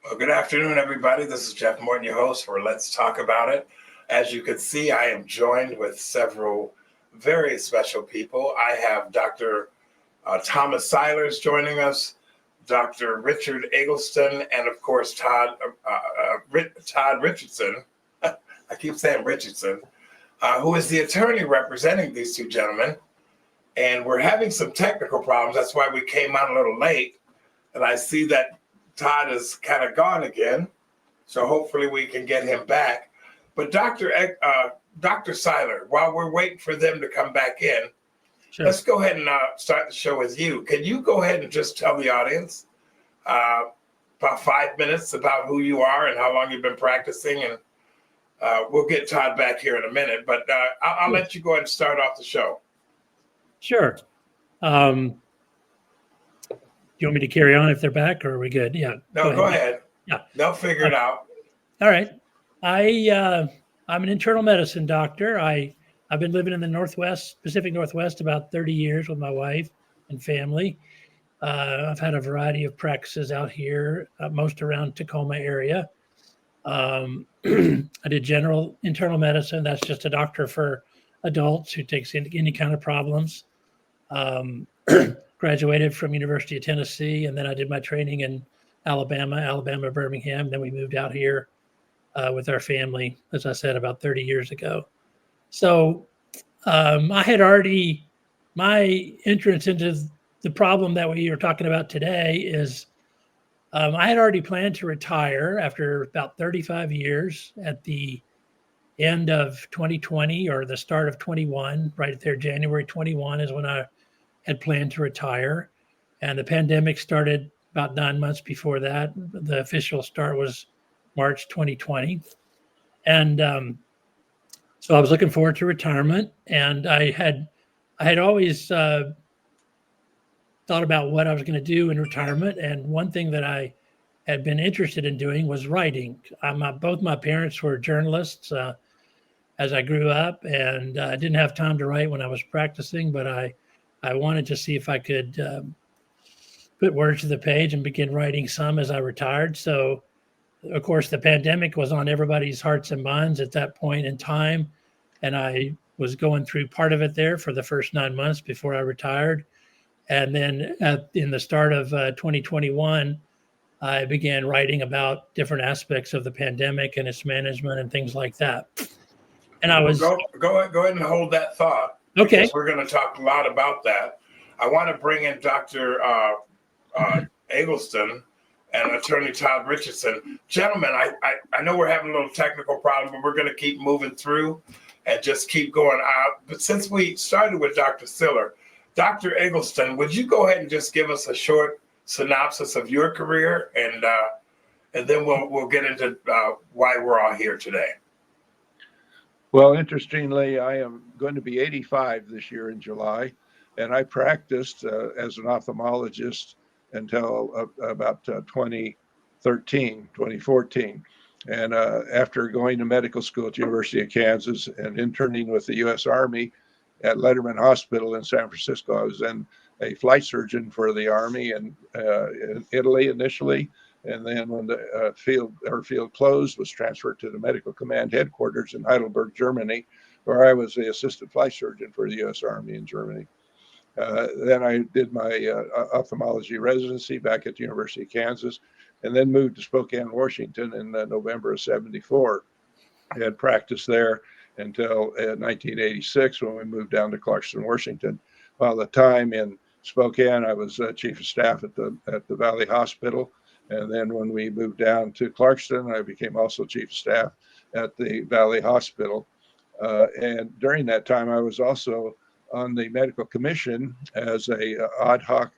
Well, good afternoon, everybody. This is Jeff Morton, your host for Let's Talk About It. As you can see, I am joined with several very special people. I have Dr. Thomas Siler joining us, Dr. Richard Eggleston, and of course, Todd Richardson. I keep saying Richardson, who is the attorney representing these two gentlemen. And we're having some technical problems. That's why we came on a little late. And I see that Todd is kind of gone again, so hopefully we can get him back. But Dr. Siler, while we're waiting for them to come back in, Sure. Let's go ahead and start the show with you. Can you go ahead and just tell the audience about 5 minutes about who you are and how long you've been practicing? And we'll get Todd back here in a minute, but I'll let you go ahead and start off the show. Sure. Do you want me to carry on if they're back, or are we good? Yeah. No, go ahead. Yeah. They'll figure it out. All right. I'm an internal medicine doctor. I've been living in the Pacific Northwest, about 30 years with my wife and family. I've had a variety of practices out here, most around Tacoma area. I did general internal medicine. That's just a doctor for adults who takes any kind of problems. Graduated from University of Tennessee, and then I did my training in Alabama, Birmingham. Then we moved out here with our family, as I said, about 30 years ago. So my entrance into the problem that we are talking about today is I had already planned to retire after about 35 years at the end of 2020 or the start of 21, right there, January 21 is when I had planned to retire. And the pandemic started about 9 months before that. The official start was March 2020. And so I was looking forward to retirement. And I had always thought about what I was going to do in retirement. And one thing that I had been interested in doing was writing. Both my parents were journalists as I grew up, and I didn't have time to write when I was practicing, but I wanted to see if I could put words to the page and begin writing some as I retired. So, of course, the pandemic was on everybody's hearts and minds at that point in time. And I was going through part of it there for the first 9 months before I retired. And then in the start of 2021, I began writing about different aspects of the pandemic and its management and things like that. And I was... Go ahead and hold that thought. Okay. Because we're going to talk a lot about that. I want to bring in Dr. Eggleston and Attorney Todd Richardson. Gentlemen, I know we're having a little technical problem, but we're going to keep moving through and just keep going out. But since we started with Dr. Siler, Dr. Eggleston, would you go ahead and just give us a short synopsis of your career, and then we'll get into why we're all here today. Well, interestingly, I am going to be 85 this year in July, and I practiced as an ophthalmologist until about 2014. And after going to medical school at the University of Kansas and interning with the U.S. Army at Letterman Hospital in San Francisco, I was then a flight surgeon for the Army in Italy initially. And then when the field closed, was transferred to the Medical Command Headquarters in Heidelberg, Germany, where I was the assistant flight surgeon for the U.S. Army in Germany. Then I did my ophthalmology residency back at the University of Kansas, and then moved to Spokane, Washington in November of '74. I had practiced there until 1986 when we moved down to Clarkston, Washington. While the time in Spokane, I was chief of staff at the Valley Hospital. And then when we moved down to Clarkston, I became also chief of staff at the Valley Hospital. And during that time, I was also on the medical commission as a ad hoc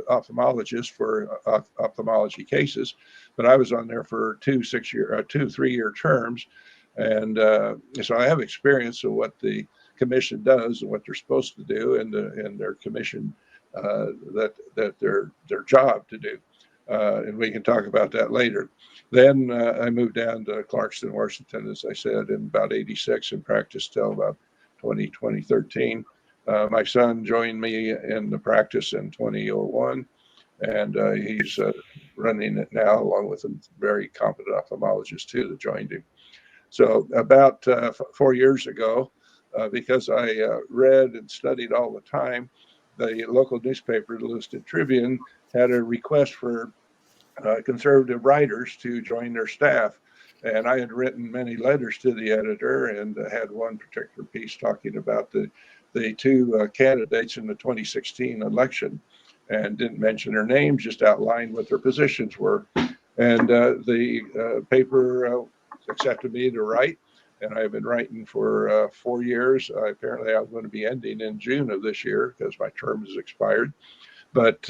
ophthalmologist for ophthalmology cases. But I was on there for 2 3-year terms. And so I have experience of what the commission does and what they're supposed to do and their commission that their job to do. And we can talk about that later. Then I moved down to Clarkston, Washington, as I said, in about '86 and practiced till about 2013. My son joined me in the practice in 2001, and he's running it now, along with a very competent ophthalmologist too that joined him. So about 4 years ago, because I read and studied all the time, the local newspaper, the Lewiston Tribune, had a request for conservative writers to join their staff. And I had written many letters to the editor and had one particular piece talking about the two candidates in the 2016 election, and didn't mention their names, just outlined what their positions were. And the paper accepted me to write, and I've been writing for 4 years. Apparently, I'm going to be ending in June of this year because my term has expired. But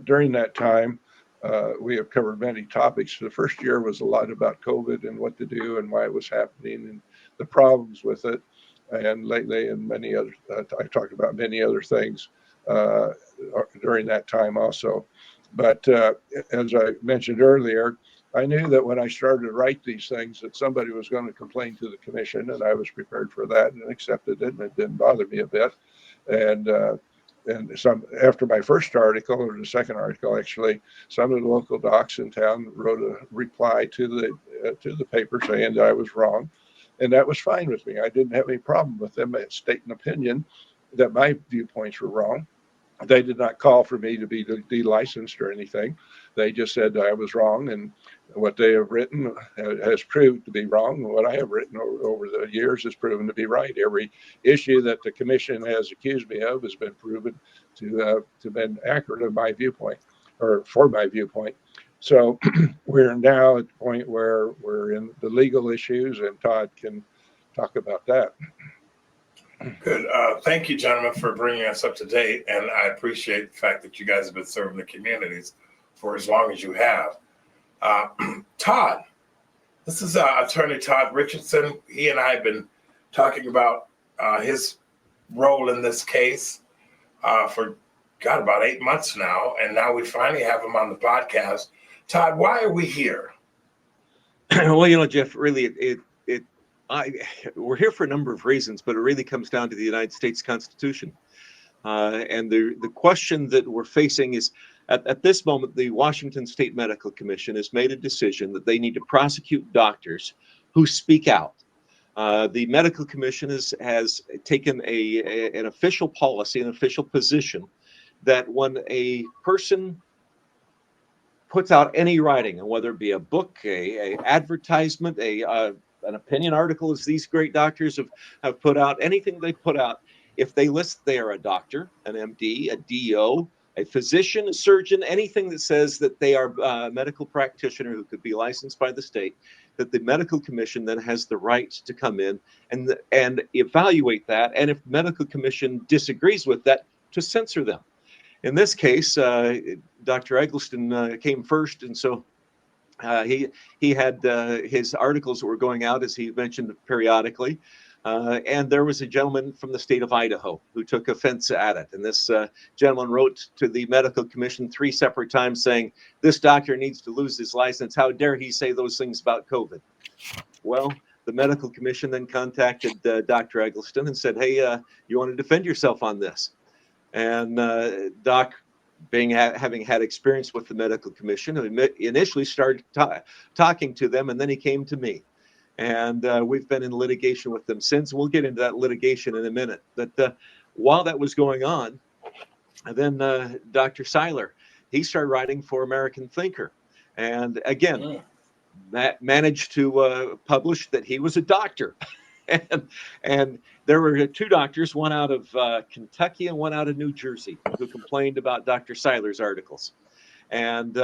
during that time, we have covered many topics. The first year was a lot about COVID and what to do and why it was happening and the problems with it. And lately, and many other, I talked about many other things during that time also. But as I mentioned earlier, I knew that when I started to write these things that somebody was going to complain to the commission, and I was prepared for that and accepted it, and it didn't bother me a bit. And some after my first article, or the second article actually, some of the local docs in town wrote a reply to the paper saying that I was wrong, and that was fine with me. I didn't have any problem with them stating an opinion that my viewpoints were wrong. They did not call for me to be delicensed or anything. They just said I was wrong, and what they have written has proved to be wrong. What I have written over the years has proven to be right. Every issue that the commission has accused me of has been proven to been accurate of my viewpoint, or for my viewpoint. So we're now at the point where we're in the legal issues, and Todd can talk about that. Good. Thank you, gentlemen, for bringing us up to date. And I appreciate the fact that you guys have been serving the communities for as long as you have. Todd, this is Attorney Todd Richardson. He and I have been talking about his role in this case for, about 8 months now. And now we finally have him on the podcast. Todd, why are we here? Well, Jeff, really, we're here for a number of reasons, but it really comes down to the United States Constitution. And the question that we're facing is, at this moment, the Washington State Medical Commission has made a decision that they need to prosecute doctors who speak out. The Medical Commission has taken an official policy, an official position, that when a person puts out any writing, and whether it be a book, a advertisement, an opinion article, as these great doctors have put out, anything they put out, if they list they are a doctor, an MD, a DO, a physician, a surgeon, anything that says that they are a medical practitioner who could be licensed by the state, that the medical commission then has the right to come in and evaluate that. And if the medical commission disagrees with that, to censor them. In this case, Dr. Eggleston came first, and so he had his articles that were going out, as he mentioned, periodically. And there was a gentleman from the state of Idaho who took offense at it. And this gentleman wrote to the medical commission 3 separate times saying, this doctor needs to lose his license. How dare he say those things about COVID? Well, the medical commission then contacted Dr. Eggleston and said, hey, you want to defend yourself on this? And Doc, having had experience with the medical commission, initially started talking to them, and then he came to me. And we've been in litigation with them since. We'll get into that litigation in a minute. But while that was going on, then Dr. Siler, he started writing for American Thinker. And again, managed to publish that he was a doctor. And there were 2 doctors, one out of Kentucky and one out of New Jersey, who complained about Dr. Siler's articles. And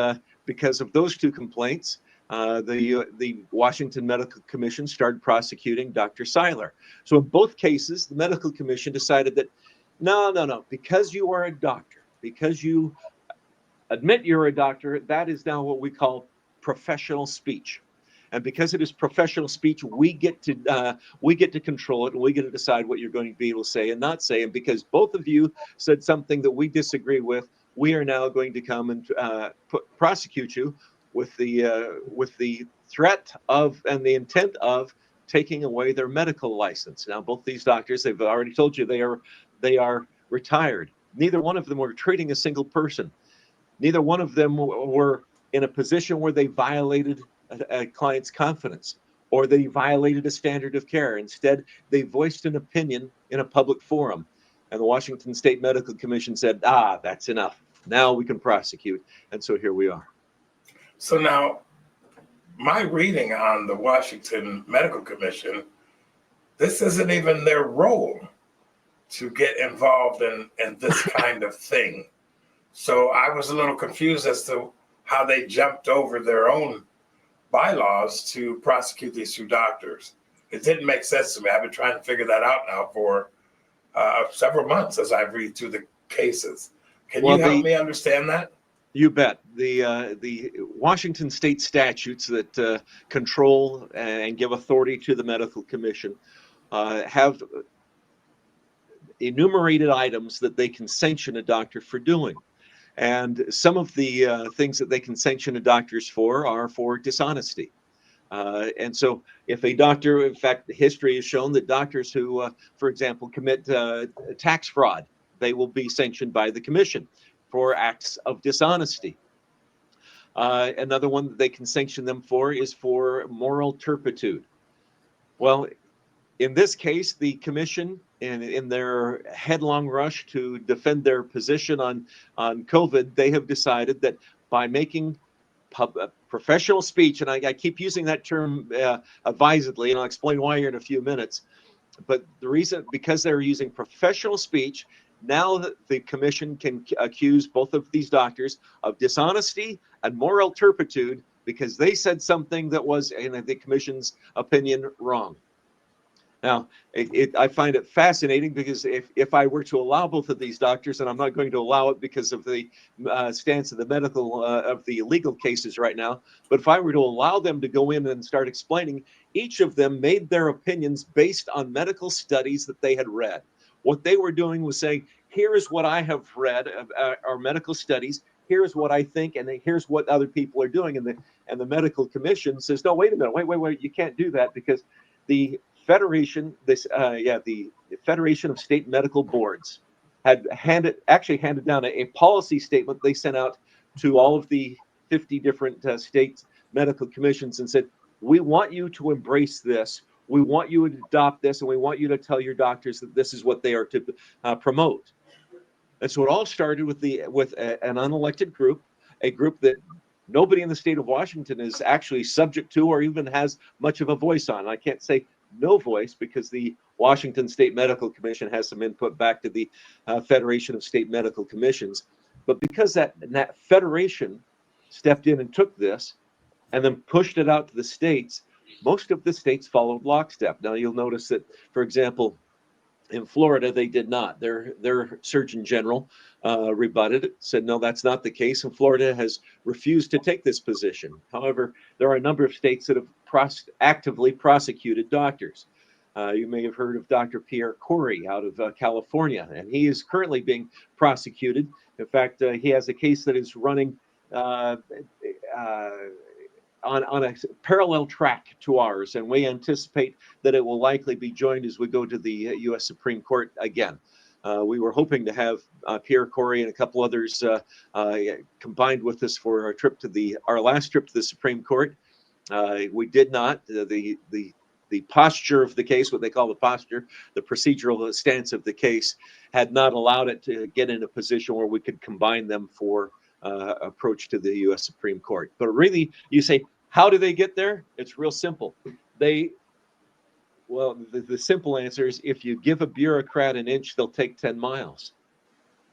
because of those 2 complaints, the Washington Medical Commission started prosecuting Dr. Siler. So in both cases, the Medical Commission decided that, no, because you are a doctor, because you admit you're a doctor, that is now what we call professional speech. And because it is professional speech, we get to control it, and we get to decide what you're going to be able to say and not say. And because both of you said something that we disagree with, we are now going to come and prosecute you with the threat of and the intent of taking away their medical license. Now, both these doctors, they've already told you they are retired. Neither one of them were treating a single person. Neither one of them were in a position where they violated a client's confidence or they violated a standard of care. Instead, they voiced an opinion in a public forum. And the Washington State Medical Commission said, that's enough. Now we can prosecute. And so here we are. So now, my reading on the Washington Medical Commission, this isn't even their role to get involved in this kind of thing. So I was a little confused as to how they jumped over their own bylaws to prosecute these two doctors. It didn't make sense to me. I've been trying to figure that out now for several months as I read through the cases. Can you help me understand that? You bet. The Washington State statutes that control and give authority to the medical commission have enumerated items that they can sanction a doctor for doing. And some of the things that they can sanction a doctors for are for dishonesty. And so if a doctor, in fact, history has shown that doctors who, for example, commit tax fraud, they will be sanctioned by the commission for acts of dishonesty. Another one that they can sanction them for is for moral turpitude. Well, in this case, the commission, in their headlong rush to defend their position on COVID, they have decided that by making professional speech, and I keep using that term advisedly, and I'll explain why here in a few minutes, but the reason, because they're using professional speech, now the commission can accuse both of these doctors of dishonesty and moral turpitude because they said something that was, in the commission's opinion, wrong. Now, I find it fascinating because if I were to allow both of these doctors, and I'm not going to allow it because of the stance of the medical, of the legal cases right now, but if I were to allow them to go in and start explaining, each of them made their opinions based on medical studies that they had read. What they were doing was saying, here is what I have read of our medical studies, here's what I think, and here's what other people are doing. And the medical commission says, no, wait a minute, wait, you can't do that because the Federation, the Federation of State Medical Boards had handed down a policy statement they sent out to all of the 50 different states medical commissions and said, we want you to embrace this. We want you to adopt this, and we want you to tell your doctors that this is what they are to promote. And so it all started with an unelected group, a group that nobody in the state of Washington is actually subject to or even has much of a voice on. I can't say no voice because the Washington State Medical Commission has some input back to the Federation of State Medical Commissions. But because that federation stepped in and took this and then pushed it out to the states, most of the states followed lockstep. Now you'll notice that, for example, in Florida, they did not. Their Surgeon General rebutted it, said, no, that's not the case. And Florida has refused to take this position. However, there are a number of states that have actively prosecuted doctors. You may have heard of Dr. Pierre Corey out of California, and he is currently being prosecuted. In fact, he has a case that is running on a parallel track to ours, and we anticipate that it will likely be joined as we go to the U.S. Supreme Court again. We were hoping to have Pierre Corey and a couple others combined with us for our last trip to the Supreme Court. We did not. The posture of the case, what they call the posture, the procedural stance of the case, had not allowed it to get in a position where we could combine them for approach to the U.S. Supreme Court. But really, you say, how do they get there? It's real simple. The simple answer is if you give a bureaucrat an inch, they'll take 10 miles.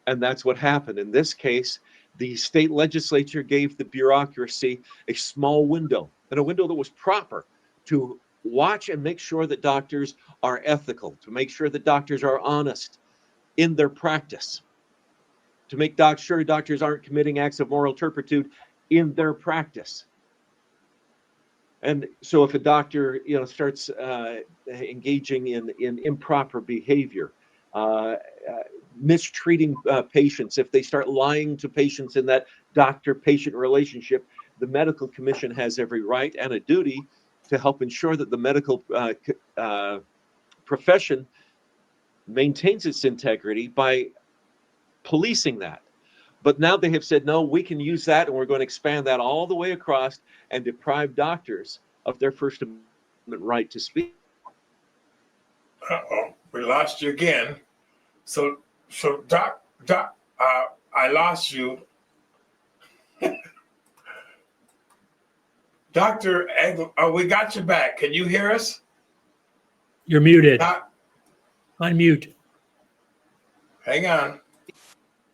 And that's what happened. In this case, the state legislature gave the bureaucracy a small window, and a window that was proper to watch and make sure that doctors are ethical, to make sure that doctors are honest in their practice, to make sure doctors aren't committing acts of moral turpitude in their practice. And so if a doctor, starts engaging in improper behavior, mistreating patients, if they start lying to patients in that doctor-patient relationship, the medical commission has every right and a duty to help ensure that the medical profession maintains its integrity by policing that. But now they have said, no, we can use that, and we're going to expand that all the way across and deprive doctors of their First Amendment right to speak. Uh-oh, we lost you again. So Doc, I lost you. Dr. Eggleston, oh, we got you back. Can you hear us? You're muted. Doc, Unmute. hang on.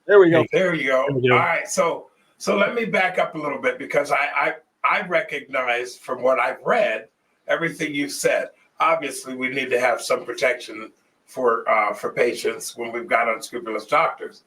There we go. There you go. There we go. All right. So let me back up a little bit, because I recognize from what I've read everything you said. Obviously, we need to have some protection for patients when we've got unscrupulous doctors.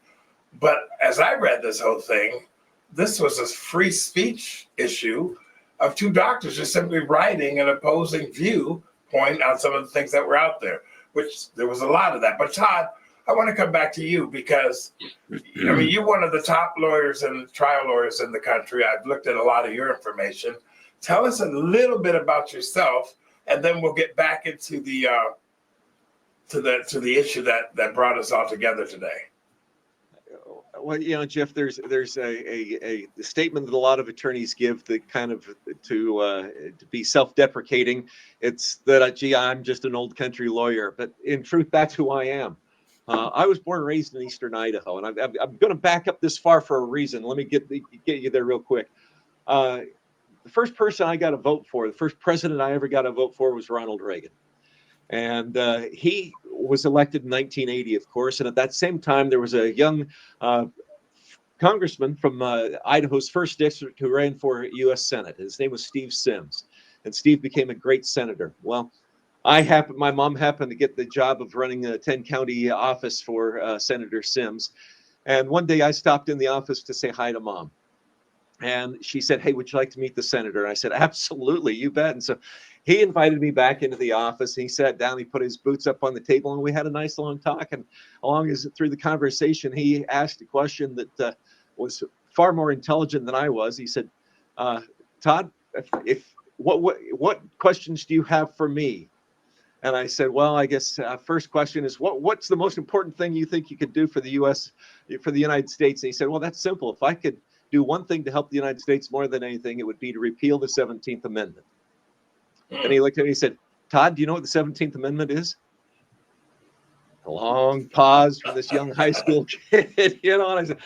But as I read this whole thing, this was a free speech issue of two doctors just simply writing an opposing viewpoint on some of the things that were out there, which there was a lot of that. But Todd, I want to come back to you, because I mean, you're one of the top lawyers and trial lawyers in the country. I've looked at a lot of your information. Tell us a little bit about yourself, and then we'll get back into the issue that brought us all together today. Well, Jeff, there's a statement that a lot of attorneys give that kind of to be self-deprecating. It's that, gee, I'm just an old country lawyer, but in truth, that's who I am. I was born and raised in eastern Idaho, and I'm going to back up this far for a reason. Let me get you there real quick. The first person I got to vote for, the first president I ever got to vote for, was Ronald Reagan. And he was elected in 1980, of course. And at that same time, there was a young congressman from Idaho's first district who ran for U.S. Senate. His name was Steve Sims. And Steve became a great senator. Well, my mom happened to get the job of running a 10-county office for Senator Sims. And one day I stopped in the office to say hi to Mom. And she said, hey, would you like to meet the senator? And I said, absolutely, you bet. And so he invited me back into the office. He sat down, he put his boots up on the table, and we had a nice long talk. And through the conversation, he asked a question that was far more intelligent than I was. He said, Todd, what questions do you have for me? And I said, well, I guess first question is, what's the most important thing you think you could do for the United States? And he said, well, that's simple. If I could do one thing to help the United States more than anything, it would be to repeal the 17th Amendment. And he looked at me and he said, Todd, do you know what the 17th Amendment is? A long pause from this young high school kid, and I said,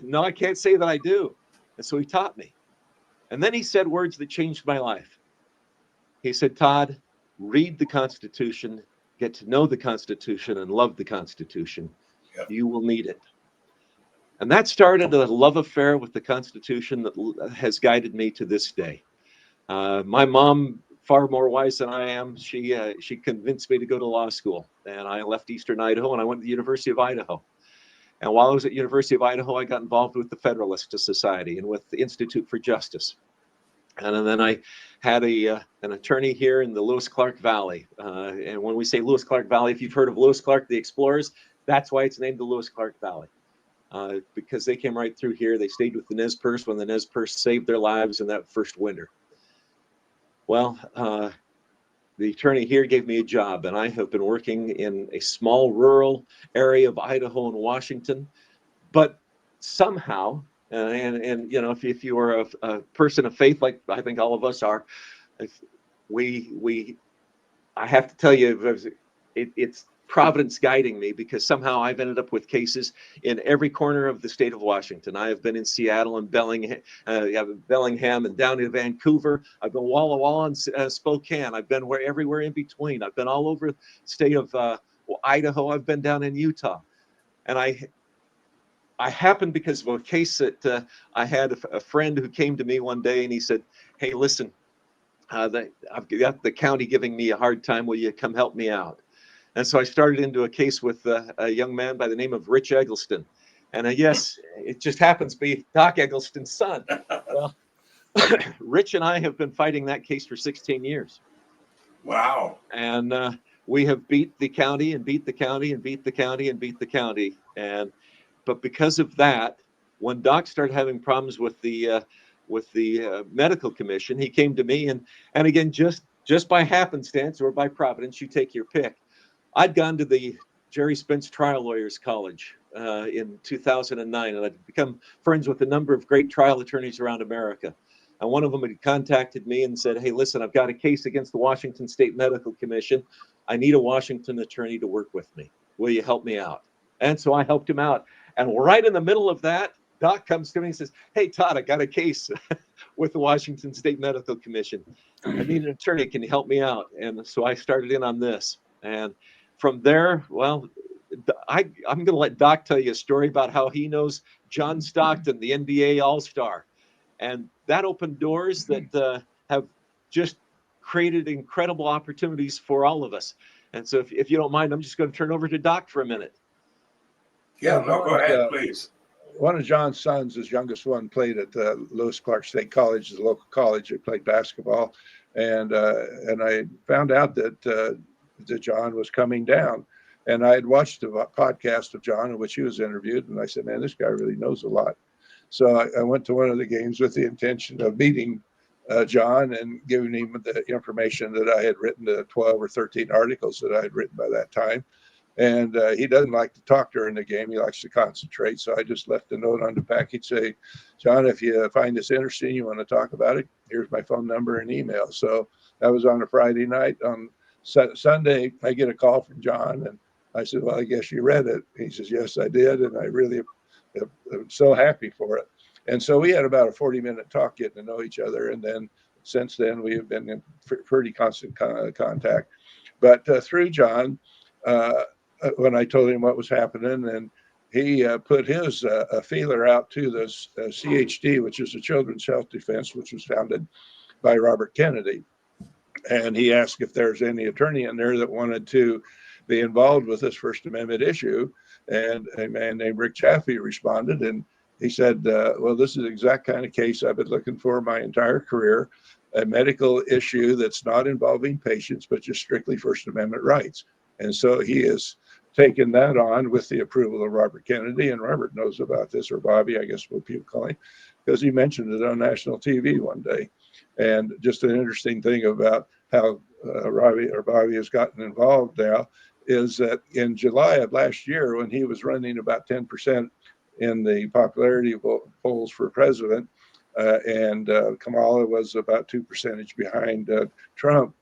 no, I can't say that I do. And so he taught me. And then he said words that changed my life. He said, Todd, read the Constitution, get to know the Constitution, and love the Constitution. Yep. You will need it. And that started a love affair with the Constitution that has guided me to this day. My mom, far more wise than I am, she convinced me to go to law school. And I left eastern Idaho and I went to the University of Idaho. And while I was at University of Idaho, I got involved with the Federalist Society and with the Institute for Justice. And then I had an attorney here in the Lewis-Clark Valley. And when we say Lewis-Clark Valley, if you've heard of Lewis-Clark, the explorers, that's why it's named the Lewis-Clark Valley. Because they came right through here. They stayed with the Nez Perce when the Nez Perce saved their lives in that first winter. Well, the attorney here gave me a job, and I have been working in a small rural area of Idaho and Washington. But somehow, and if you are a person of faith, like I think all of us are, I have to tell you, it's Providence guiding me, because somehow I've ended up with cases in every corner of the state of Washington. I have been in Seattle and Bellingham and down in Vancouver. I've been wall to wall in Spokane. I've been everywhere in between. I've been all over the state of Idaho. I've been down in Utah. And I happened because of a case that I had a friend who came to me one day and he said, hey, listen, I've got the county giving me a hard time. Will you come help me out? And so I started into a case with a young man by the name of Rich Eggleston. And yes, it just happens to be Doc Eggleston's son. Well, Rich and I have been fighting that case for 16 years. Wow. And we have beat the county and beat the county and beat the county and beat the county. But because of that, when Doc started having problems with the medical commission, he came to me and again, just by happenstance or by providence, you take your pick. I'd gone to the Jerry Spence Trial Lawyers College in 2009, and I'd become friends with a number of great trial attorneys around America. And one of them had contacted me and said, "Hey, listen, I've got a case against the Washington State Medical Commission. I need a Washington attorney to work with me. Will you help me out?" And so I helped him out. And right in the middle of that, Doc comes to me and says, "Hey, Todd, I got a case with the Washington State Medical Commission. I need an attorney. Can you help me out?" And so I started in on this. And from there, well, I'm going to let Doc tell you a story about how he knows John Stockton, the NBA All-Star. And that opened doors that have just created incredible opportunities for all of us. And so if you don't mind, I'm just going to turn over to Doc for a minute. Yeah, no, go ahead, please. One of John's sons, his youngest one, played at Lewis Clark State College, the local college. He played basketball, and I found out that John was coming down, and I had watched a podcast of John in which he was interviewed, and I said, "Man, this guy really knows a lot." So I went to one of the games with the intention of meeting John and giving him the information that I had written, the 12 or 13 articles that I had written by that time. And he doesn't like to talk during the game. He likes to concentrate. So I just left a note on the package saying, "John, if you find this interesting, you want to talk about it, here's my phone number and email." So that was on a Friday night. On Sunday, I get a call from John, and I said, "Well, I guess you read it." He says, "Yes, I did. And I really am so happy for it." And so we had about a 40-minute talk getting to know each other. And then since then, we have been in pretty constant contact. But through John, when I told him what was happening, and he put his feeler out to the CHD, which is the Children's Health Defense, which was founded by Robert Kennedy. And he asked if there's any attorney in there that wanted to be involved with this First Amendment issue. And a man named Rick Chaffee responded, and he said, "Well, this is the exact kind of case I've been looking for my entire career, a medical issue that's not involving patients, but just strictly First Amendment rights." And so he has taken that on with the approval of Robert Kennedy, and Robert knows about this, or Bobby, I guess what people call him, because he mentioned it on national TV one day. And just an interesting thing about how Bobby has gotten involved now is that in July of last year, when he was running about 10% in the popularity polls for president, and Kamala was about 2% behind Trump,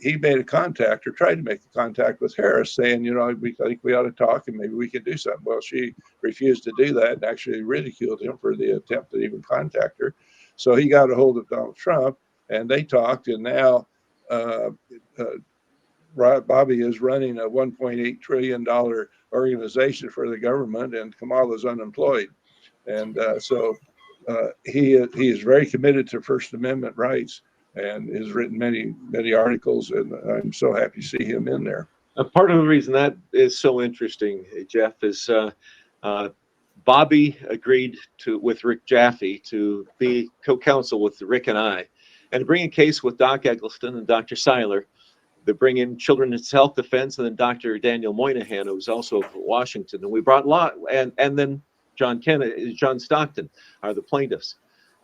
he made a contact, or tried to make a contact with Harris, saying, "We think we ought to talk and maybe we can do something." Well, she refused to do that and actually ridiculed him for the attempt to even contact her. So he got a hold of Donald Trump, and they talked, and now Bobby is running a $1.8 trillion organization for the government, and Kamala's unemployed. And so he is very committed to First Amendment rights, and has written many articles, and I'm so happy to see him in there. Part of the reason that is so interesting, Jeff, is Bobby agreed with Rick Jaffe to be co-counsel with Rick and I, and to bring a case with Doc Eggleston and Dr. Siler. They bring in Children's Health Defense, and then Dr. Daniel Moynihan, who's also from Washington, and we brought and then John Stockton are the plaintiffs.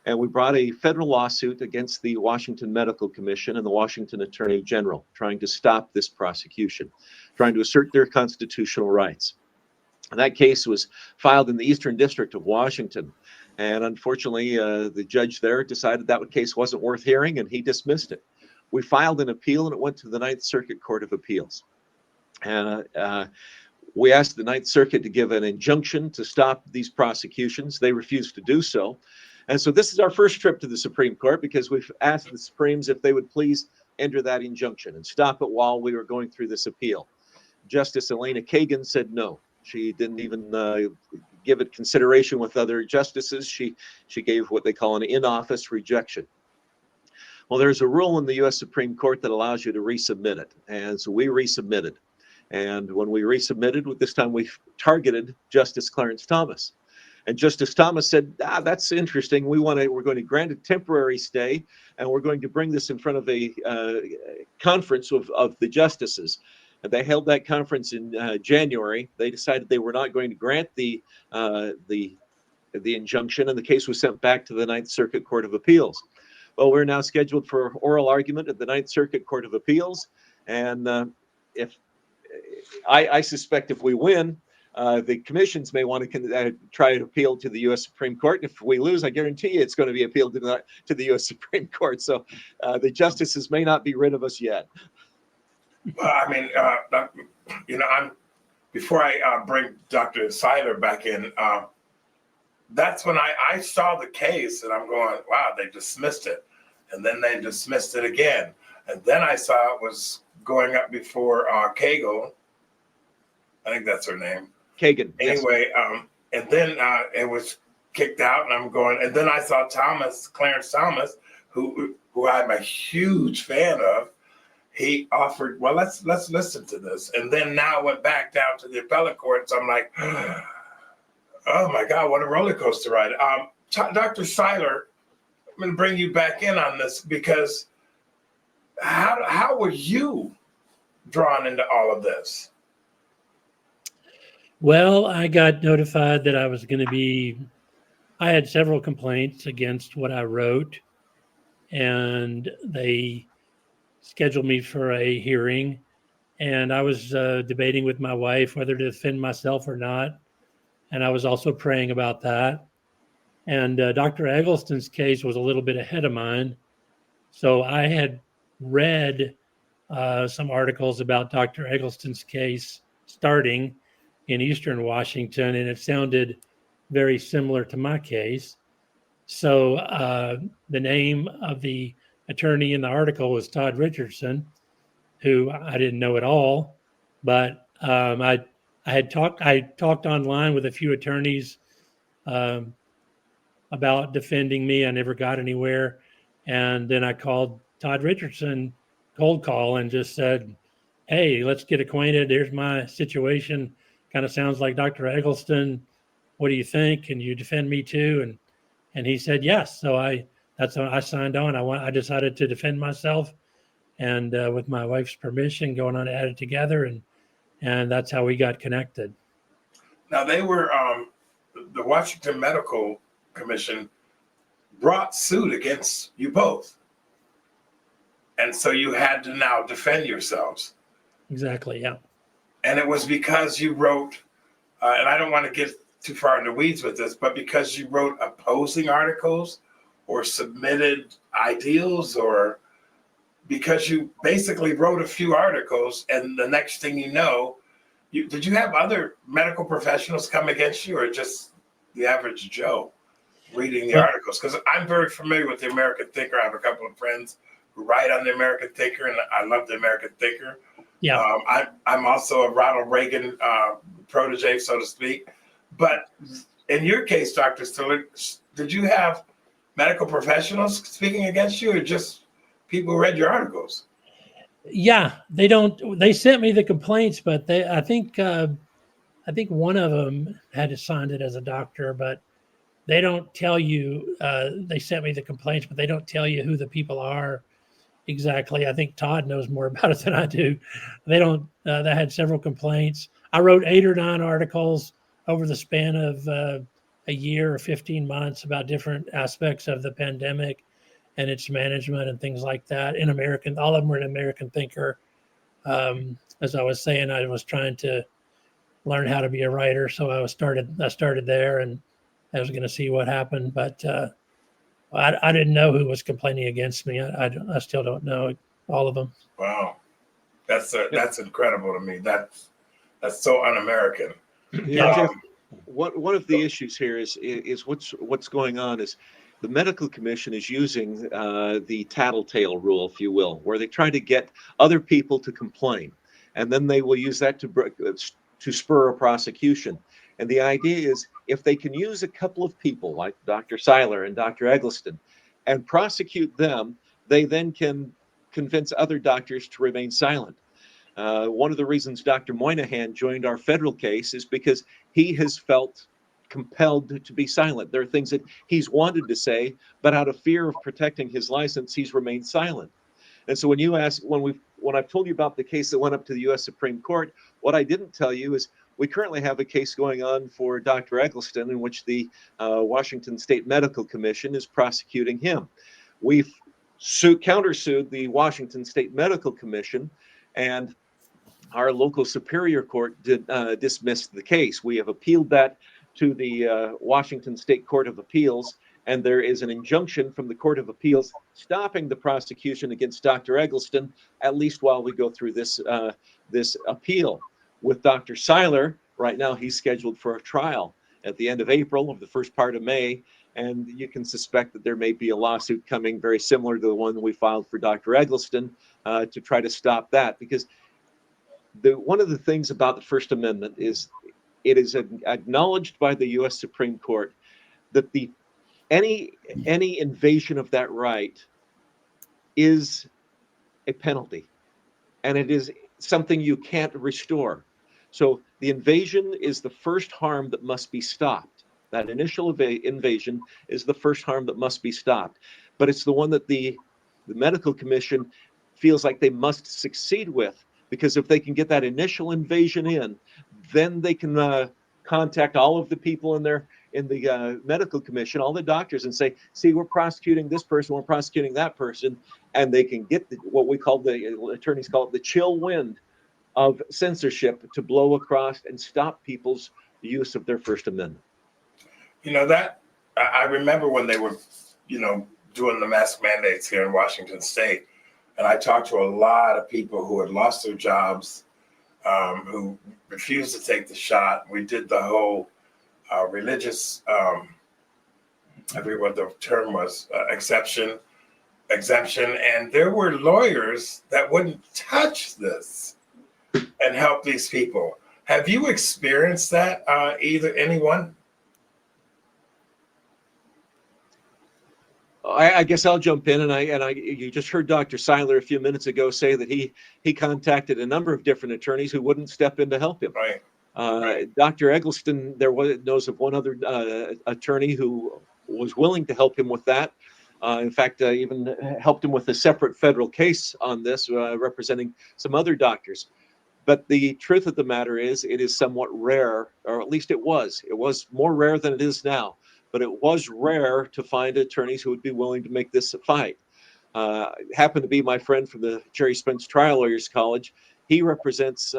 And we brought a federal lawsuit against the Washington Medical Commission and the Washington Attorney General, trying to stop this prosecution, trying to assert their constitutional rights. And that case was filed in the Eastern District of Washington. And unfortunately, the judge there decided that case wasn't worth hearing, and he dismissed it. We filed an appeal, and it went to the Ninth Circuit Court of Appeals. And we asked the Ninth Circuit to give an injunction to stop these prosecutions. They refused to do so. And so this is our first trip to the Supreme Court, because we've asked the Supremes if they would please enter that injunction and stop it while we were going through this appeal. Justice Elena Kagan said no. She didn't even give it consideration with other justices. She gave what they call an in-office rejection. Well, there's a rule in the U.S. Supreme Court that allows you to resubmit it. And so we resubmitted. And when we resubmitted, this time we targeted Justice Clarence Thomas. And Justice Thomas said, "That's interesting. We're going to grant a temporary stay, and we're going to bring this in front of a conference of the justices." And they held that conference in January. They decided they were not going to grant the injunction, and the case was sent back to the Ninth Circuit Court of Appeals. Well, we're now scheduled for oral argument at the Ninth Circuit Court of Appeals, and if I suspect if we win, The commissions may want to try to appeal to the U.S. Supreme Court. If we lose, I guarantee you it's going to be appealed to the U.S. Supreme Court. So the justices may not be rid of us yet. Well, I mean, before I bring Dr. Siler back in, that's when I saw the case and I'm going, wow, they dismissed it. And then they dismissed it again. And then I saw it was going up before Cagle. I think that's her name. Kagan. Anyway, yes. And then it was kicked out and I'm going, and then I saw Clarence Thomas, who I'm a huge fan of. He offered, well, let's listen to this. And then now it went back down to the appellate court. So I'm like, oh my God, what a roller coaster ride. Dr. Siler, I'm going to bring you back in on this because how were you drawn into all of this? Well, I got notified that I was going to be, I had several complaints against what I wrote, and they scheduled me for a hearing. And I was debating with my wife whether to defend myself or not. And I was also praying about that. And Dr. Eggleston's case was a little bit ahead of mine. So I had read some articles about Dr. Eggleston's case starting in Eastern Washington, and it sounded very similar to my case. So the name of the attorney in the article was Todd Richardson, who I didn't know at all, but I talked online with a few attorneys about defending me. I never got anywhere. And then I called Todd Richardson cold call and just said, hey, let's get acquainted. Here's my situation. Kind of sounds like Dr. Eggleston. What do you think? Can you defend me too? And he said yes. So that's when I signed on. I decided to defend myself, and with my wife's permission, going on to Add It Together, and that's how we got connected. Now they were the Washington Medical Commission brought suit against you both, and so you had to now defend yourselves. Exactly. Yeah. And it was because you wrote, and I don't want to get too far in the weeds with this, but because you wrote opposing articles or submitted ideals, or because you basically wrote a few articles and the next thing you know, did you have other medical professionals come against you, or just the average Joe reading the articles? Because I'm very familiar with the American Thinker. I have a couple of friends who write on the American Thinker, and I love the American Thinker. Yeah. I'm also a Ronald Reagan protege, so to speak. But in your case, Dr. Stiller, did you have medical professionals speaking against you, or just people who read your articles? Yeah, they sent me the complaints, but I think one of them had signed it as a doctor, but they don't tell you, they sent me the complaints, but they don't tell you who the people are exactly. I think Todd knows more about it than I do. They don't, they had several complaints. I wrote 8 or 9 articles over the span of a year or 15 months about different aspects of the pandemic and its management and things like that. In American, all of them were in American Thinker. As I was saying, I was trying to learn how to be a writer, so I started there, and I was going to see what happened. But I didn't know who was complaining against me. I still don't know all of them. Wow, that's incredible to me. That's so un-American. Yeah, Jeff, one of the issues here is what's going on is the medical commission is using the tattletale rule, if you will, where they try to get other people to complain, and then they will use that to spur a prosecution. And the idea is, if they can use a couple of people like Dr. Siler and Dr. Eggleston and prosecute them, they then can convince other doctors to remain silent. One of the reasons Dr. Moynihan joined our federal case is because he has felt compelled to be silent. There are things that he's wanted to say, but out of fear of protecting his license, he's remained silent. And so when you ask, when I've told you about the case that went up to the U.S. Supreme Court, what I didn't tell you is we currently have a case going on for Dr. Eggleston in which the Washington State Medical Commission is prosecuting him. We've countersued the Washington State Medical Commission, and our local superior court dismissed the case. We have appealed that to the Washington State Court of Appeals, and there is an injunction from the Court of Appeals stopping the prosecution against Dr. Eggleston, at least while we go through this appeal. With Dr. Siler, right now he's scheduled for a trial at the end of April, of the first part of May, and you can suspect that there may be a lawsuit coming very similar to the one we filed for Dr. Eggleston to try to stop that. Because one of the things about the First Amendment is it is acknowledged by the U.S. Supreme Court that any invasion of that right is a penalty, and it is something you can't restore. So the invasion is the first harm that must be stopped. That initial invasion is the first harm that must be stopped. But it's the one that the medical commission feels like they must succeed with, because if they can get that initial invasion in, then they can contact all of the people in the medical commission, all the doctors, and say, see, we're prosecuting this person, we're prosecuting that person, and they can get what we call, the attorneys call it, the chill wind of censorship to blow across and stop people's use of their First Amendment. You know, that I remember when they were, doing the mask mandates here in Washington State, and I talked to a lot of people who had lost their jobs, who refused to take the shot. We did the whole religious, I forget what the term was, exemption, and there were lawyers that wouldn't touch this and help these people. Have you experienced that, anyone? I guess I'll jump in, and you just heard Dr. Siler a few minutes ago say that he contacted a number of different attorneys who wouldn't step in to help him. Right. Dr. Eggleston knows of one other attorney who was willing to help him with that. In fact, even helped him with a separate federal case on this, representing some other doctors. But the truth of the matter is, it is somewhat rare, or at least it was. It was more rare than it is now. But it was rare to find attorneys who would be willing to make this a fight. Happened to be my friend from the Jerry Spence Trial Lawyers College. He represents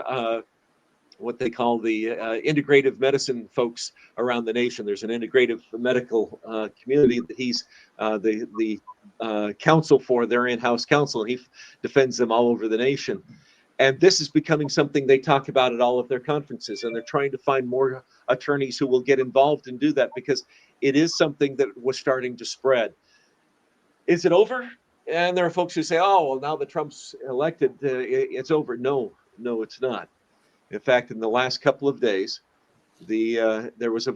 what they call the integrative medicine folks around the nation. There's an integrative medical community that he's the counsel for, their in-house counsel, and he defends them all over the nation. And this is becoming something they talk about at all of their conferences, and they're trying to find more attorneys who will get involved and do that, because it is something that was starting to spread. Is it over? And there are folks who say, oh, well, now that Trump's elected, it's over. No, it's not. In fact, in the last couple of days, there was a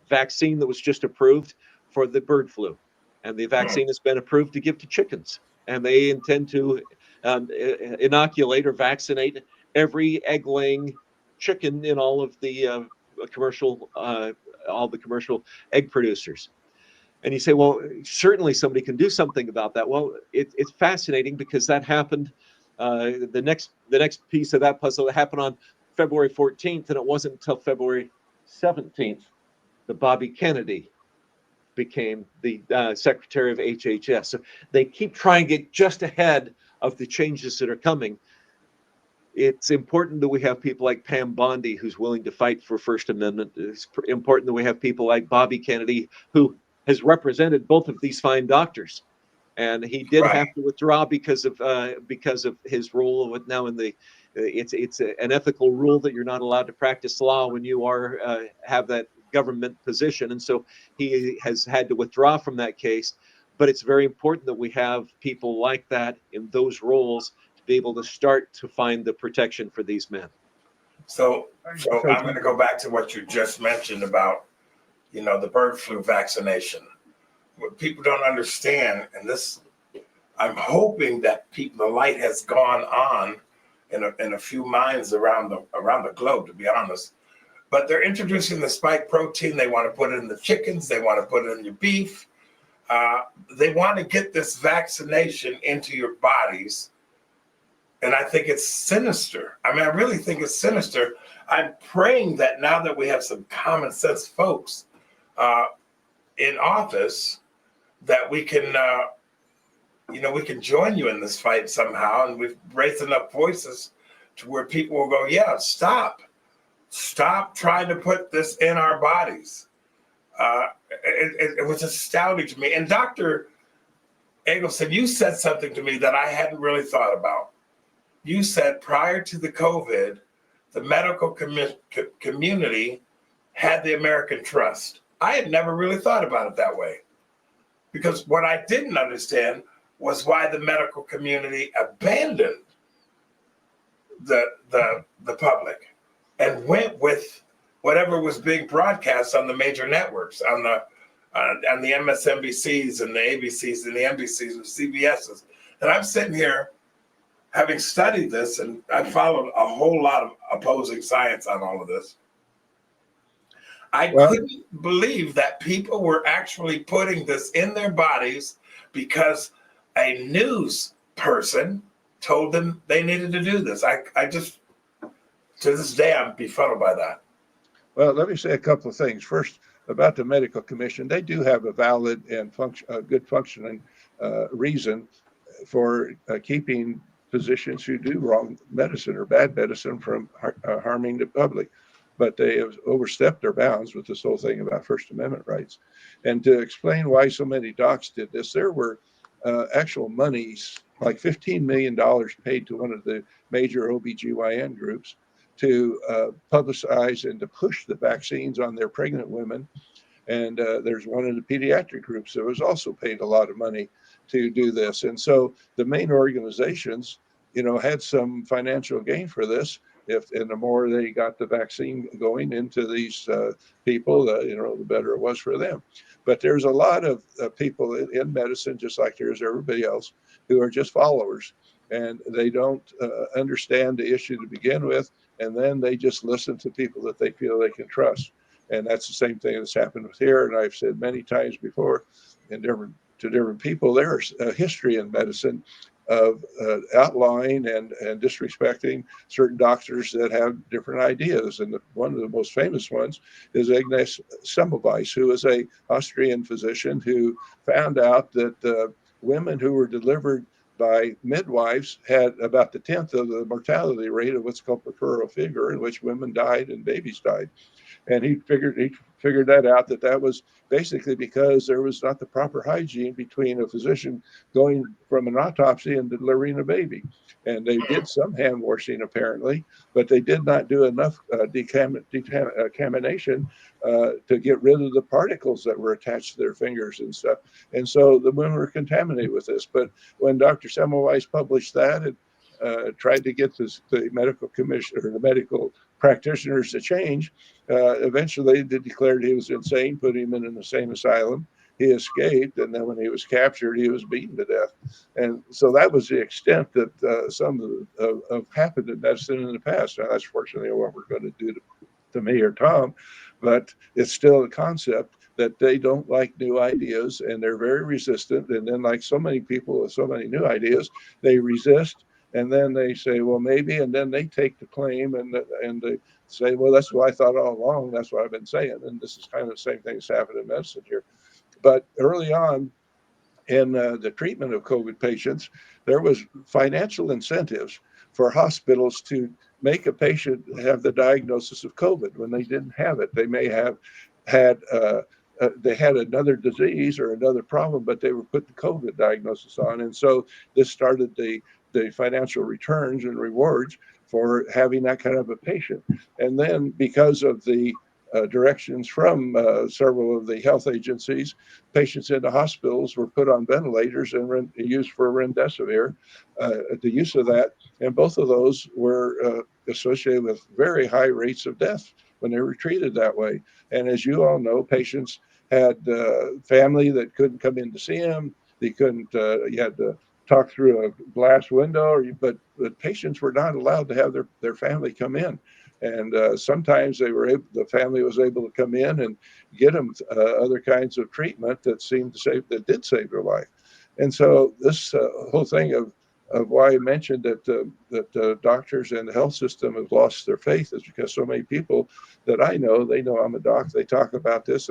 vaccine that was just approved for the bird flu, and the vaccine has been approved to give to chickens, and they intend to inoculate or vaccinate every egg-laying chicken in all of the commercial egg producers. And you say, well, certainly somebody can do something about that. Well, it's fascinating, because that happened. The next piece of that puzzle happened on February 14th, and it wasn't until February 17th that Bobby Kennedy became the secretary of HHS. So they keep trying to get just ahead of the changes that are coming. It's important that we have people like Pam Bondi, who's willing to fight for First Amendment. It's important that we have people like Bobby Kennedy, who has represented both of these fine doctors. And he did have to withdraw because of his role with now in the it's an ethical rule that you're not allowed to practice law when you are have that government position, and so he has had to withdraw from that case. But it's very important that we have people like that in those roles to be able to start to find the protection for these men. So I'm going to go back to what you just mentioned about, the bird flu vaccination. What people don't understand, and this, I'm hoping that the light has gone on in a few minds around the globe, to be honest. But they're introducing the spike protein. They want to put it in the chickens. They want to put it in your beef. They want to get this vaccination into your bodies. And I think it's sinister. I really think it's sinister. I'm praying that now that we have some common sense folks in office, that we can we can join you in this fight somehow. And we've raised enough voices to where people will go, yeah, stop trying to put this in our bodies. It was astounding to me. And Dr. Eggleston, you said something to me that I hadn't really thought about. You said prior to the COVID, the medical community had the American trust. I had never really thought about it that way, because what I didn't understand was why the medical community abandoned the public and went with whatever was being broadcast on the major networks, on the MSNBCs and the ABCs and the NBCs and CBSs. And I'm sitting here having studied this, and I followed a whole lot of opposing science on all of this. I couldn't believe that people were actually putting this in their bodies because a news person told them they needed to do this. I just, to this day, I'm befuddled by that. Well, let me say a couple of things. First, about the medical commission, they do have a valid and good functioning reason for keeping physicians who do wrong medicine or bad medicine from harming the public. But they have overstepped their bounds with this whole thing about First Amendment rights. And to explain why so many docs did this, there were actual monies, like $15 million paid to one of the major OBGYN groups to publicize and to push the vaccines on their pregnant women. And there's one in the pediatric groups that was also paid a lot of money to do this. And so the main organizations, had some financial gain for this. And the more they got the vaccine going into these people, the better it was for them. But there's a lot of people in medicine, just like there's everybody else, who are just followers, and they don't understand the issue to begin with, and then they just listen to people that they feel they can trust. And that's the same thing that's happened with here. And I've said many times before, to different people, there's a history in medicine of outlawing and disrespecting certain doctors that have different ideas. And one of the most famous ones is Agnes Semmelweis, who is a Austrian physician who found out that women who were delivered by midwives had about the 10th of the mortality rate of what's called puerperal fever, in which women died and babies died. And he figured that out, that was basically because there was not the proper hygiene between a physician going from an autopsy and delivering a baby. And they did some hand washing apparently, but they did not do enough decontamination to get rid of the particles that were attached to their fingers and stuff. And so the women were contaminated with this. But when Dr. Semmelweis published that and tried to get the medical commission or the medical practitioners to change, eventually they declared he was insane, put him in an insane asylum. He escaped, and then when he was captured, he was beaten to death. And so that was the extent that some of happened in medicine in the past. Now, that's fortunately what we're going to do to me or Tom, but it's still a concept that they don't like new ideas, and they're very resistant. And then, like so many people with so many new ideas, they resist. And then they say, well, maybe, and then they take the claim and they say, well, that's what I thought all along. That's what I've been saying. And this is kind of the same thing that's happened in medicine here. But early on in the treatment of COVID patients, there was financial incentives for hospitals to make a patient have the diagnosis of COVID when they didn't have it. They may have had they had another disease or another problem, but they were put the COVID diagnosis on. And so this started the financial returns and rewards for having that kind of a patient. And then because of the directions from several of the health agencies, patients in the hospitals were put on ventilators and used for remdesivir, the use of that. And both of those were associated with very high rates of death when they were treated that way. And as you all know, patients had family that couldn't come in to see them. They couldn't, you had to talk through a glass window, but patients were not allowed to have their family come in. And sometimes the family was able to come in and get them other kinds of treatment that did save their life. And so this whole thing of of why I mentioned that doctors and the health system have lost their faith is because so many people that I know, they know I'm a doc, they talk about this,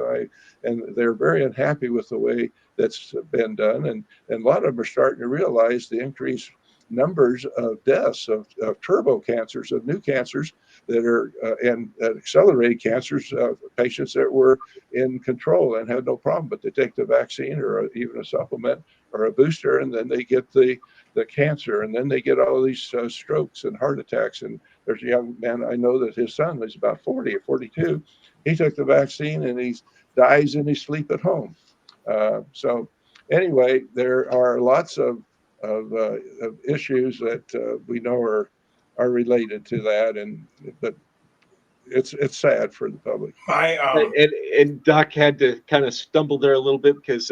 and they're very unhappy with the way that's been done, and a lot of them are starting to realize the increased numbers of deaths of turbo cancers, of new cancers that are and accelerated cancers of patients that were in control and had no problem, but they take the vaccine or even a supplement or a booster, and then they get the cancer, and then they get all these strokes and heart attacks. And there's a young man I know that his son is about 40 or 42. He took the vaccine and he dies in his sleep at home. So anyway, there are lots of issues that we know are related to that, but it's sad for the public. And Doc had to kind of stumble there a little bit because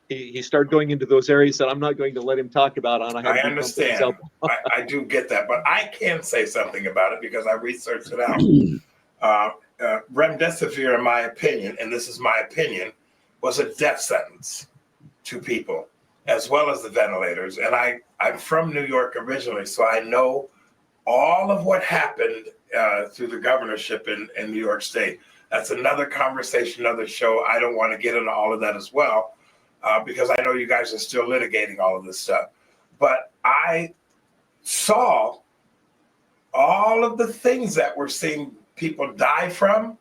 he started going into those areas that I'm not going to let him talk about. I understand. I do get that, but I can say something about it because I researched it out. Remdesivir, in my opinion, and this is my opinion, was a death sentence to people, as well as the ventilators. And I'm from New York originally, so I know all of what happened through the governorship in New York State. That's another conversation, another show. I don't want to get into all of that as well, because I know you guys are still litigating all of this stuff. But I saw all of the things that we're seeing people die from.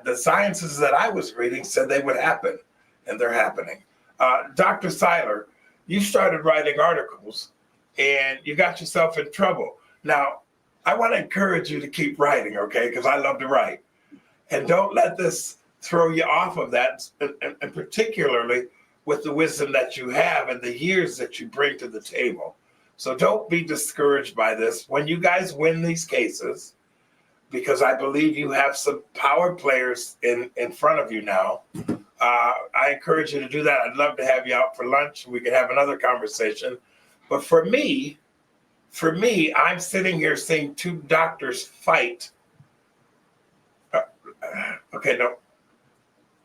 The sciences that I was reading said they would happen, and they're happening. Dr. Siler, you started writing articles, and you got yourself in trouble. Now, I want to encourage you to keep writing, okay? Because I love to write. And don't let this throw you off of that, and particularly with the wisdom that you have and the years that you bring to the table. So don't be discouraged by this. When you guys win these cases, because I believe you have some power players in front of you now, I encourage you to do that. I'd love to have you out for lunch. We could have another conversation. But for me, I'm sitting here seeing two doctors fight. Okay, no.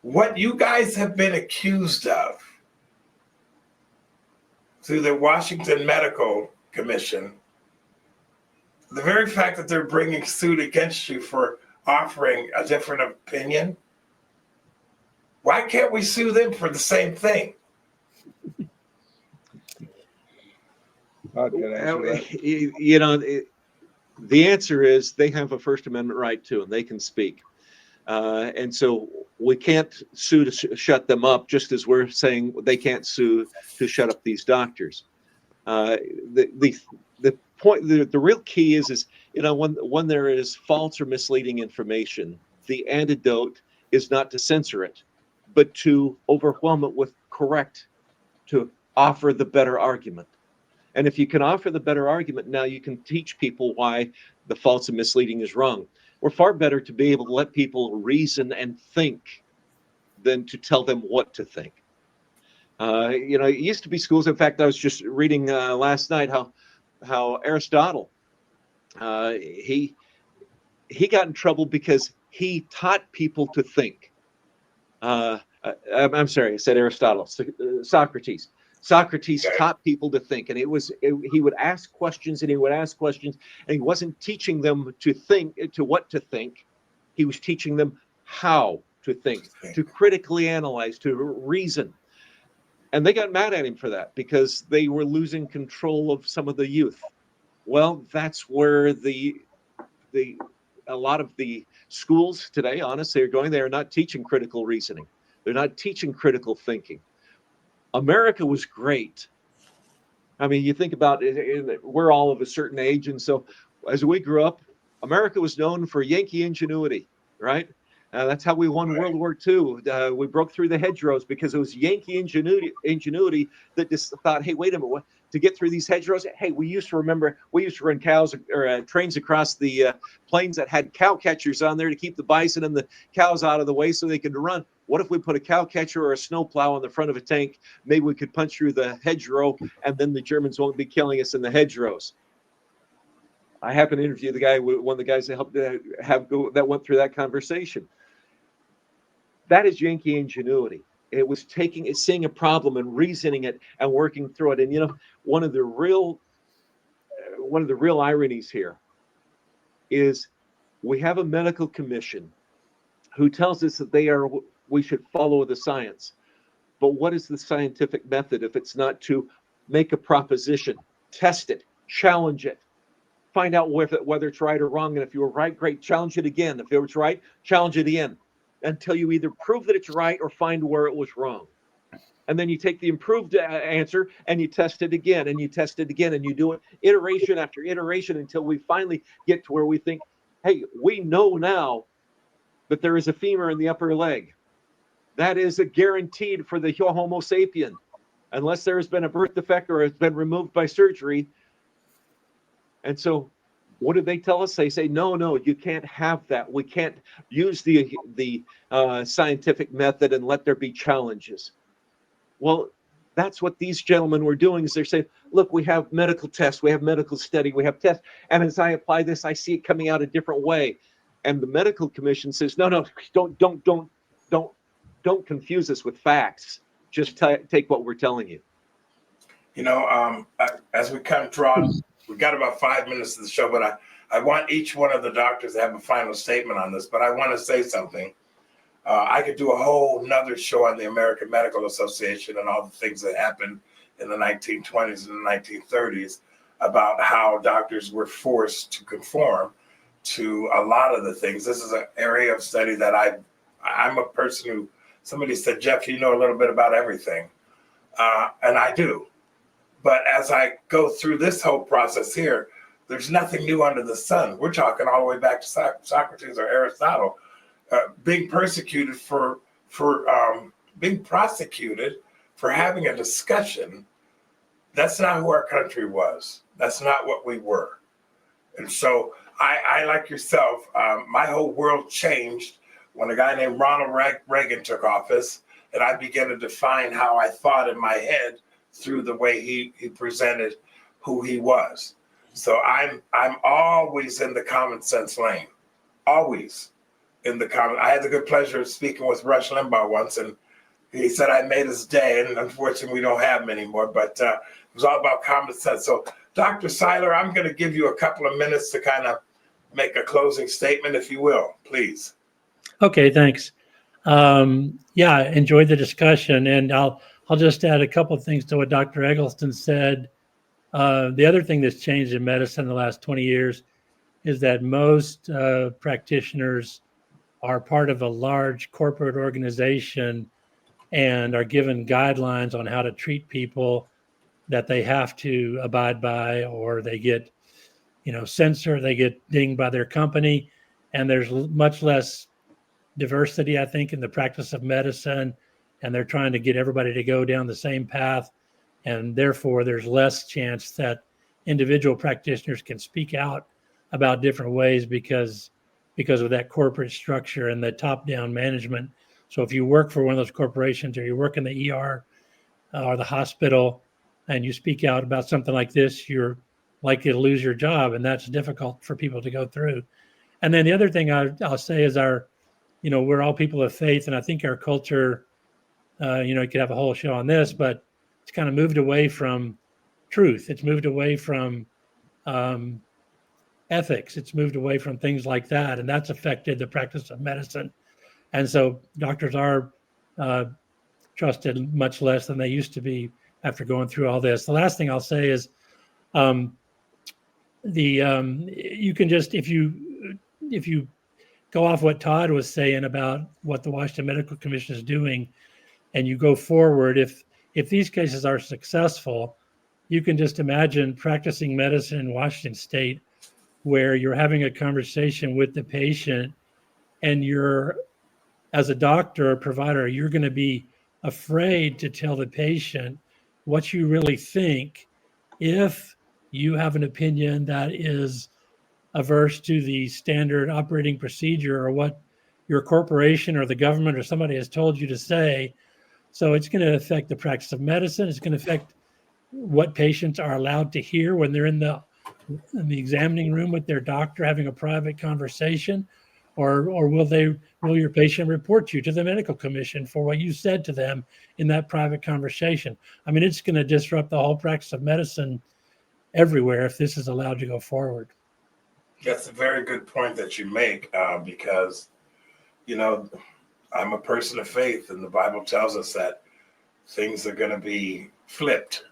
What you guys have been accused of through the Washington Medical Commission, the very fact that they're bringing suit against you for offering a different opinion, why can't we sue them for the same thing? You know, the answer is they have a First Amendment right to, and they can speak. And so we can't sue to shut them up, just as we're saying they can't sue to shut up these doctors. The point, the real key is you know, when there is false or misleading information, the antidote is not to censor it, but to overwhelm it with correct, to offer the better argument. And if you can offer the better argument, now you can teach people why the false and misleading is wrong. We're far better to be able to let people reason and think than to tell them what to think. You know, it used to be schools. In fact, I was just reading last night how Aristotle, he got in trouble because he taught people to think. I'm sorry, I said Aristotle. Socrates. Socrates taught people to think, and he would ask questions and he would ask questions, and he wasn't teaching them to think, to what to think. He was teaching them how to think, to critically analyze, to reason. And they got mad at him for that because they were losing control of some of the youth. Well, that's where a lot of the schools today, honestly, are going. They are not teaching critical reasoning. They're not teaching critical thinking. America was great. I mean, you think about it, we're all of a certain age. And so as we grew up, America was known for Yankee ingenuity, right? That's how we won World War II. We broke through the hedgerows because it was Yankee ingenuity that just thought, hey, wait a minute, to get through these hedgerows? Hey, we used to run cows or trains across the plains that had cow catchers on there to keep the bison and the cows out of the way so they could run. What if we put a cow catcher or a snowplow on the front of a tank? Maybe we could punch through the hedgerow, and then the Germans won't be killing us in the hedgerows. I happened to interview the guy, one of the guys that helped that went through that conversation. That is Yankee ingenuity. It was seeing a problem and reasoning it and working through it. And you know, one of the real one of the real ironies here is we have a medical commission who tells us that we should follow the science. But what is the scientific method if it's not to make a proposition, test it, challenge it, find out whether it's right or wrong? And if you were right, great, challenge it again. If it was right, challenge it again until you either prove that it's right or find where it was wrong. And then you take the improved answer and you test it again and you test it again and you do it iteration after iteration until we finally get to where we think, hey, we know now that there is a femur in the upper leg. That is a guaranteed for the Homo sapien, unless there has been a birth defect or it's been removed by surgery. And so what do they tell us? They say, no, you can't have that. We can't use the scientific method and let there be challenges. Well, that's what these gentlemen were doing, is they're saying, look, we have medical tests, we have medical study, we have tests. And as I apply this, I see it coming out a different way. And the medical commission says, no, don't confuse us with facts. Just take what we're telling you. You know, as we come draw, we've got about 5 minutes of the show, but I want each one of the doctors to have a final statement on this, but I want to say something. I could do a whole nother show on the American Medical Association and all the things that happened in the 1920s and the 1930s about how doctors were forced to conform to a lot of the things. This is an area of study that I'm a person who, somebody said, Jeff, you know a little bit about everything. And I do. But as I go through this whole process here, there's nothing new under the sun. We're talking all the way back to Socrates or Aristotle, being persecuted for being prosecuted for having a discussion. That's not who our country was. That's not what we were. And so I like yourself, my whole world changed when a guy named Ronald Reagan took office, and I began to define how I thought in my head through the way he presented who he was. So I'm always in the common sense lane, always in the common. I had the good pleasure of speaking with Rush Limbaugh once, and he said I made his day, and unfortunately we don't have him anymore, but it was all about common sense. So Dr. Siler, I'm going to give you a couple of minutes to kind of make a closing statement, if you will, please. Okay, thanks. Yeah, enjoyed the discussion, and I'll just add a couple of things to what Dr. Eggleston said. The other thing that's changed in medicine in the last 20 years is that most practitioners are part of a large corporate organization and are given guidelines on how to treat people that they have to abide by, or they get, censored, they get dinged by their company. And there's much less diversity, I think, in the practice of medicine. And they're trying to get everybody to go down the same path. And therefore, there's less chance that individual practitioners can speak out about different ways because of that corporate structure and the top-down management. So if you work for one of those corporations, or you work in the ER or the hospital, and you speak out about something like this, you're likely to lose your job, and that's difficult for people to go through. And then the other thing I'll say is we're all people of faith, and I think our culture, you could have a whole show on this, but it's kind of moved away from truth. It's moved away from ethics. It's moved away from things like that, and that's affected the practice of medicine. And so doctors are trusted much less than they used to be after going through all this. The last thing I'll say is you can just, if you go off what Todd was saying about what the Washington Medical Commission is doing, and you go forward, if these cases are successful, you can just imagine practicing medicine in Washington State, where you're having a conversation with the patient, and you're, as a doctor or provider, you're going to be afraid to tell the patient what you really think if you have an opinion that is averse to the standard operating procedure or what your corporation or the government or somebody has told you to say. So it's going to affect the practice of medicine. It's going to affect what patients are allowed to hear when they're in the examining room with their doctor having a private conversation, or will your patient report you to the medical commission for what you said to them in that private conversation? I mean, it's going to disrupt the whole practice of medicine everywhere if this is allowed to go forward. That's a very good point that you make, because, I'm a person of faith, and the Bible tells us that things are going to be flipped,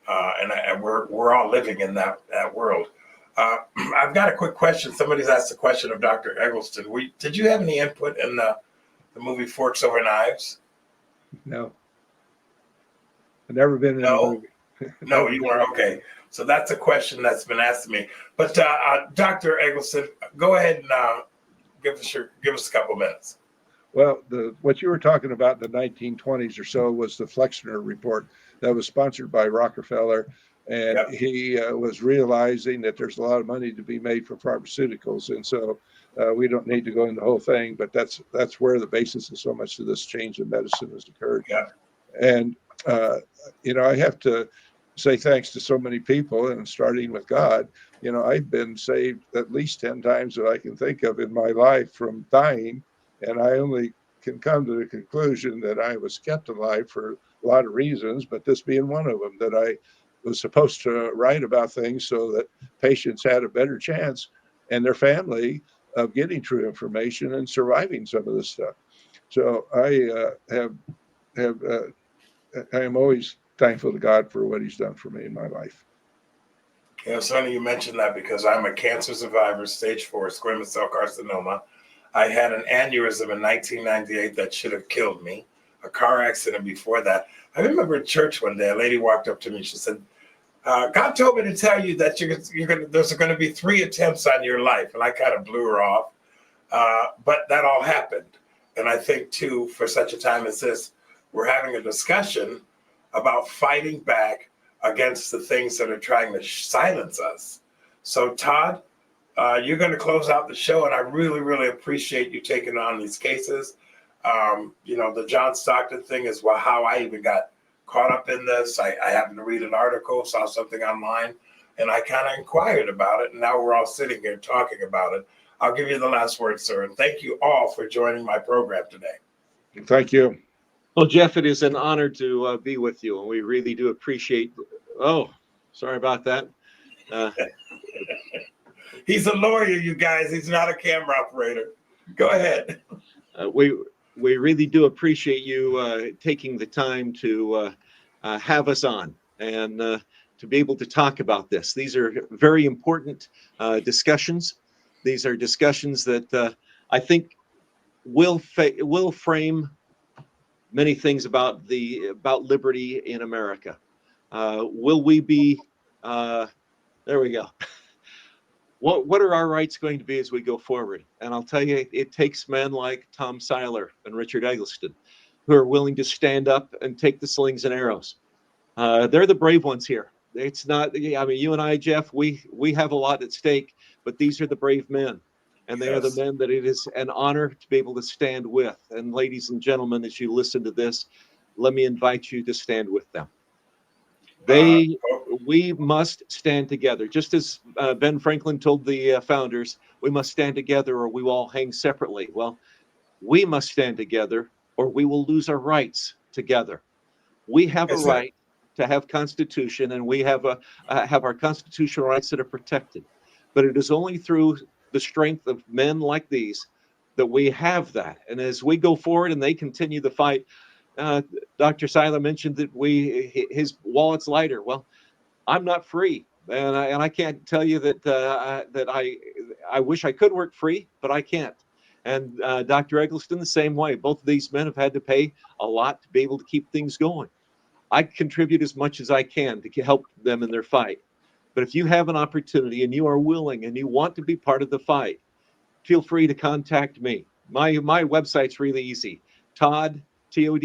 and we're all living in that world. I've got a quick question. Somebody's asked a question of Dr. Eggleston. Did you have any input in the movie Forks Over Knives? No. I've never been in a No? movie. No, you weren't. Okay. So that's a question that's been asked to me. But Dr. Eggleston, go ahead and give us a couple minutes. Well, what you were talking about in the 1920s or so was the Flexner report that was sponsored by Rockefeller. And Yep. he was realizing that there's a lot of money to be made from pharmaceuticals. And so we don't need to go into the whole thing, but that's where the basis of so much of this change in medicine has occurred. Yeah. And, I have to say thanks to so many people, and starting with God. I've been saved at least 10 times that I can think of in my life from dying. And I only can come to the conclusion that I was kept alive for a lot of reasons, but this being one of them, that I was supposed to write about things so that patients had a better chance and their family of getting true information and surviving some of this stuff. So I am always thankful to God for what he's done for me in my life. It's funny you mentioned that, because I'm a cancer survivor, stage 4 squamous cell carcinoma. I had an aneurysm in 1998 that should have killed me, a car accident before that. I remember in church one day, a lady walked up to me. She said, God told me to tell you that there's going to be 3 attempts on your life. And I kind of blew her off. But that all happened. And I think, too, for such a time as this, we're having a discussion about fighting back against the things that are trying to silence us. So, Todd, you're going to close out the show, and I really, really appreciate you taking on these cases. The John Stockton thing is how I even got caught up in this. I happened to read an article, saw something online, and I kind of inquired about it, and now we're all sitting here talking about it. I'll give you the last word, sir, and thank you all for joining my program today. Thank you. Well, Jeff, it is an honor to be with you, and we really do appreciate. Oh, sorry about that. He's a lawyer, you guys. He's not a camera operator. Go ahead. We really do appreciate you taking the time to have us on and to be able to talk about this. These are very important discussions. These are discussions that I think will frame many things about liberty in America. Will we be? There we go. What are our rights going to be as we go forward? And I'll tell you, it takes men like Tom Siler and Richard Eggleston who are willing to stand up and take the slings and arrows. They're the brave ones here. It's not, I mean, you and I, Jeff, we have a lot at stake, but these are the brave men. And they are the men that it is an honor to be able to stand with. And ladies and gentlemen, as you listen to this, let me invite you to stand with them. We must stand together. Just as Ben Franklin told the founders, we must stand together or we will all hang separately. Well, we must stand together or we will lose our rights together. We have a right to have Constitution, and we have our constitutional rights that are protected. But it is only through the strength of men like these that we have that. And as we go forward and they continue the fight, Dr. Siler mentioned that his wallet's lighter. Well, I'm not free, and I can't tell you that I wish I could work free, but I can't. And Dr. Eggleston, the same way. Both of these men have had to pay a lot to be able to keep things going. I contribute as much as I can to help them in their fight. But if you have an opportunity and you are willing and you want to be part of the fight, feel free to contact me. My website's really easy. Todd, Todd.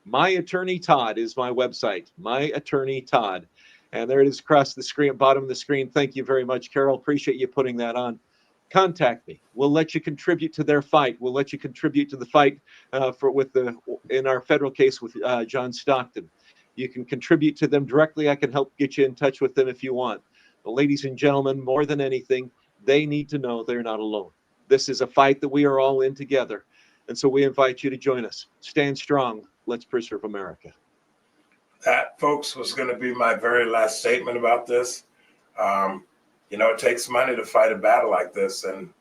My Attorney Todd is my website. My Attorney Todd. And there it is across the screen, bottom of the screen. Thank you very much, Carol. Appreciate you putting that on. Contact me. We'll let you contribute to their fight. We'll let you contribute to the fight in our federal case with John Stockton. You can contribute to them directly. I can help get you in touch with them if you want. But ladies and gentlemen, more than anything, they need to know they're not alone. This is a fight that we are all in together. And so we invite you to join us. Stand strong. Let's preserve America. That, folks, was going to be my very last statement about this. It takes money to fight a battle like this. And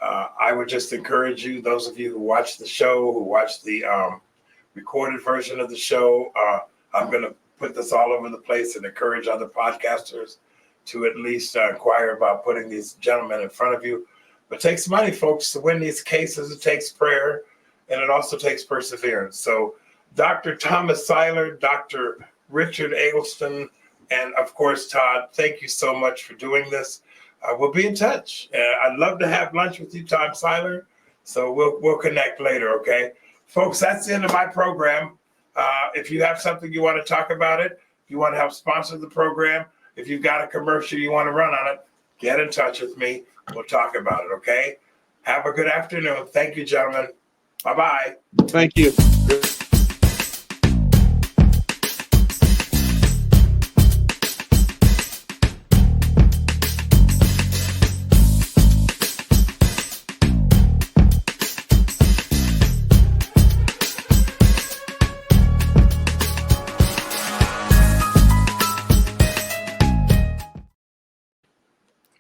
I would just encourage you, those of you who watch the show, who watch the recorded version of the show, I'm going to put this all over the place and encourage other podcasters to at least inquire about putting these gentlemen in front of you. But it takes money, folks, to win these cases. It takes prayer, and it also takes perseverance. So Dr. Thomas Siler, Dr. Richard Eggleston, and of course, Todd, thank you so much for doing this. We'll be in touch. I'd love to have lunch with you, Tom Siler. So we'll connect later, okay? Folks, that's the end of my program. If you have something you want to talk about it, if you want to help sponsor the program, if you've got a commercial you want to run on it, get in touch with me. We'll talk about it, okay? Have a good afternoon. Thank you, gentlemen. Bye-bye. Thank you.